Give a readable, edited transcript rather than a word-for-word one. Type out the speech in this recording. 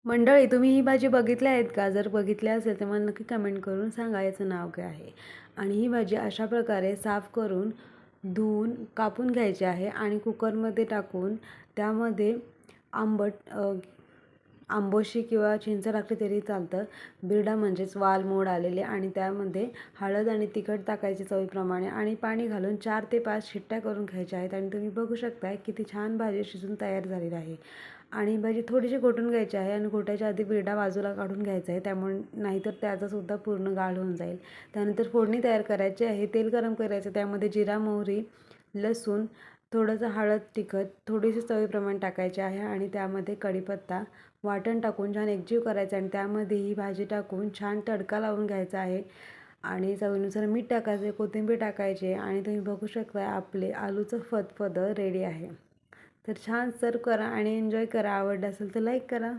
मंडळी, तुम्ही ही भाजी बघितली आहेत का? जर बघितली असेल तर मला नक्की कमेंट करून सांगा याचं नाव काय आहे. आणि ही भाजी अशा प्रकारे साफ करून धुवून कापून घ्यायची आहे आणि कुकरमध्ये टाकून त्यामध्ये आंबोशी किंवा चिंच टाकली तरी चालतं. बिरडा म्हणजेच वाल मोड आलेले आणि त्यामध्ये हळद आणि तिखट टाकायचे चवीप्रमाणे आणि पाणी घालून 4 ते 5 शिट्ट्या करून घ्यायच्या आहेत. आणि तुम्ही बघू शकता किती छान भाजी शिजून तयार झालेली आहे. आणि भाजी थोडीशी घोटून घ्यायची आहे आणि घोटायच्या आधी बिरडा बाजूला काढून घ्यायचा आहे, त्यामुळे नाहीतर त्याचासुद्धा पूर्ण गाळ होऊन जाईल. त्यानंतर फोडणी तयार करायची आहे. तेल गरम करायचं, त्यामध्ये जिरा, मोहरी, लसूण, थोडंसं हळद, तिखट, थोडीशी चवीप्रमाणे टाकायचे आहे आणि त्यामध्ये कढीपत्ता वाटण टाकून छान एकजीव करायचं आणि त्यामध्ये ही भाजी टाकून छान तडका लावून घ्यायचा आहे. आणि चवीनुसार मीठ टाकायचे, कोथिंबीर टाकायचे आणि तुम्ही बघू शकता आपले आलूचं फतफदं रेडी आहे. तर छान सर्व करा आणि एन्जॉय करा. आवडलं असेल तर लाईक करा.